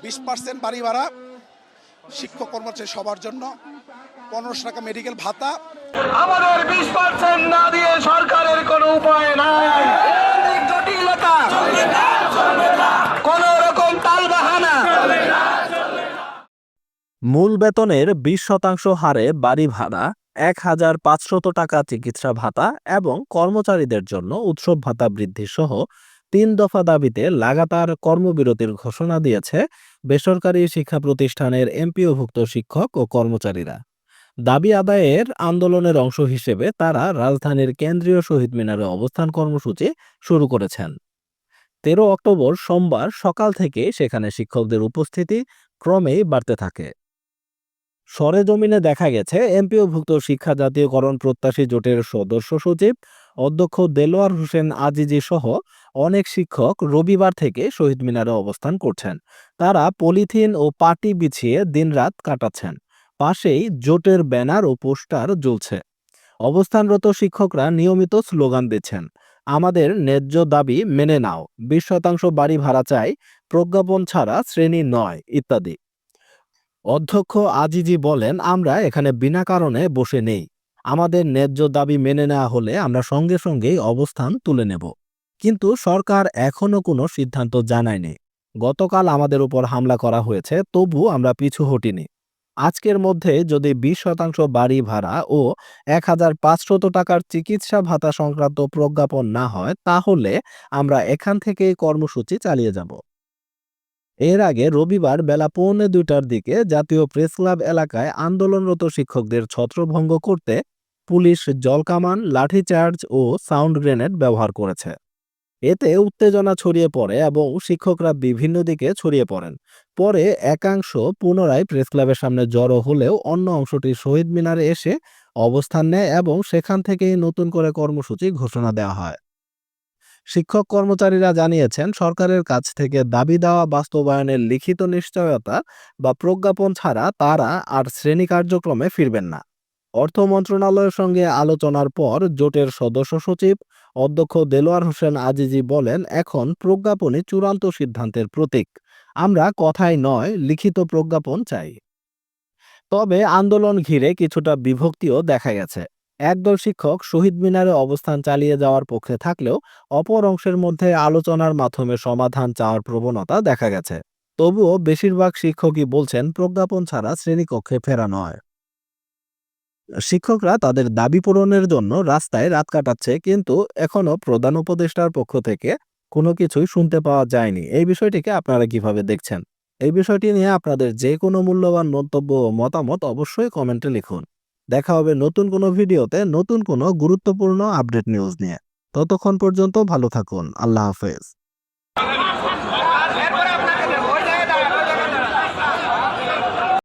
20% বাড়ি ভাড়া, শিক্ষক কর্মচারী সবার জন্য 1500 টাকা মেডিকেল ভাতা। আমাদের 20% না দিয়ে সরকারের কোনো উপায় নাই। জটিলতা কোন রকম তালবাহানা। মূল বেতনের 20% হারে বাড়ি ভাড়া, 1500 টাকা চিকিৎসা ভাতা এবং কর্মচারীদের জন্য উৎসব ভাতা বৃদ্ধি সহ 3 দফা দাবিতে লাগাতার কর্মবিরতির ঘোষণা দিয়েছে বেসরকারি শিক্ষা প্রতিষ্ঠানের এমপিওভুক্ত শিক্ষক ও কর্মচারীরা। দাবি আদায়ের আন্দোলনের অংশ হিসেবে তারা রাজধানীর কেন্দ্রীয় শহীদ মিনারে অবস্থান কর্মসূচি শুরু করেছেন। 13 অক্টোবর সোমবার সকাল থেকে সেখানে শিক্ষকদের উপস্থিতি ক্রমেই বাড়তে থাকে। সরেজমিনে দেখা গেছে এমপিওভুক্ত শিক্ষা জাতীয়করণ প্রত্যাশী জোটের সদস্য সচিব অধ্যক্ষ দেলোয়ার হোসেন আজিজি সহ অনেক শিক্ষক রবিবার থেকে শহীদ মিনারে অবস্থান করছেন। তারা পলিথিন ও পাটি বিছিয়ে দিনরাত কাটাচ্ছেন। পাশেই জোটের ব্যানার ও পোস্টার ঝুলছে। অবস্থানরত শিক্ষকরা নিয়মিত স্লোগান দিচ্ছেন, আমাদের ন্যায্য দাবি মেনে নাও, 20% বাড়ি ভাড়া চাই, প্রজ্ঞাপন ছাড়া শ্রেণী নয় ইত্যাদি। অধ্যক্ষ আজিজি বলেন, আমরা এখানে বিনা কারণে বসে নেই। আমাদের ন্যায্য দাবি মেনে নেওয়া হলে আমরা সঙ্গে সঙ্গেই অবস্থান তুলে নেব। কিন্তু সরকার এখনো কোনো সিদ্ধান্ত জানায়নি। গতকাল আমাদের উপর হামলা করা হয়েছে, তবু আমরা পিছু হটিনি। আজকের মধ্যে যদি 20% বাড়ি ভাড়া ও 1500 টাকার চিকিৎসা ভাতা সংক্রান্ত প্রজ্ঞাপন না হয়, তাহলে আমরা এখান থেকেই কর্মসূচি চালিয়ে যাব। এর আগে রবিবার বেলা 1:45টার দিকে জাতীয় প্রেস ক্লাব এলাকায় আন্দোলনরত শিক্ষকদের ছত্রভঙ্গ করতে পুলিশ জলকামান, লাঠিচার্জ ও সাউন্ড গ্রেনেড ব্যবহার করেছে। এতে উত্তেজনা ছড়িয়ে পড়ে এবং শিক্ষকরা বিভিন্ন দিকে ছড়িয়ে পড়েন। পরে একাংশ পুনরায় প্রেস ক্লাবের সামনে জড়ো হলেও অন্য অংশটি শহীদ মিনারে এসে অবস্থান নেয় এবং সেখান থেকেই নতুন করে কর্মসূচি ঘোষণা দেওয়া হয়। শিক্ষক কর্মচারীরা জানিয়েছেন, সরকারের কাছ থেকে দাবি দেওয়া বাস্তবায়নের লিখিত নিশ্চয়তা বা প্রজ্ঞাপন ছাড়া তারা আর শ্রেণী কার্যক্রমে ফিরবেন না। অর্থ মন্ত্রণালয়ের সঙ্গে আলোচনার পর জোটের সদস্য সচিব অধ্যক্ষ দেলোয়ার হোসেন আজিজি বলেন, এখন প্রজ্ঞাপনই চূড়ান্ত সিদ্ধান্তের প্রতীক। আমরা কথাই নয়, লিখিত প্রজ্ঞাপন চাই। তবে আন্দোলন ঘিরে কিছুটা বিভক্তিও দেখা গেছে। একদল শিক্ষক শহীদ মিনারে অবস্থান চালিয়ে যাওয়ার পক্ষে থাকলেও অপর অংশের মধ্যে আলোচনার মাধ্যমে সমাধান চাওয়ার প্রবণতা দেখা গেছে। তবুও বেশিরভাগ শিক্ষকই বলছেন, প্রজ্ঞাপন ছাড়া শ্রেণীকক্ষে ফেরা নয়। শিক্ষকরা তাদের দাবি পূরণের জন্য রাস্তায় রাত কাটাচ্ছে, কিন্তু এখনো প্রধান উপদেষ্টার পক্ষ থেকে কোনো কিছুই শুনতে পাওয়া যায়নি। এই বিষয়টিকে আপনারা কিভাবে দেখছেন? এই বিষয়টি নিয়ে আপনাদের যে কোনো মূল্যবান মন্তব্য ও মতামত অবশ্যই কমেন্টে লিখুন। দেখা হবে নতুন কোনো ভিডিওতে নতুন কোনো গুরুত্বপূর্ণ আপডেট নিউজ নিয়ে। ততক্ষণ পর্যন্ত ভালো থাকুন। আল্লাহ হাফেজ।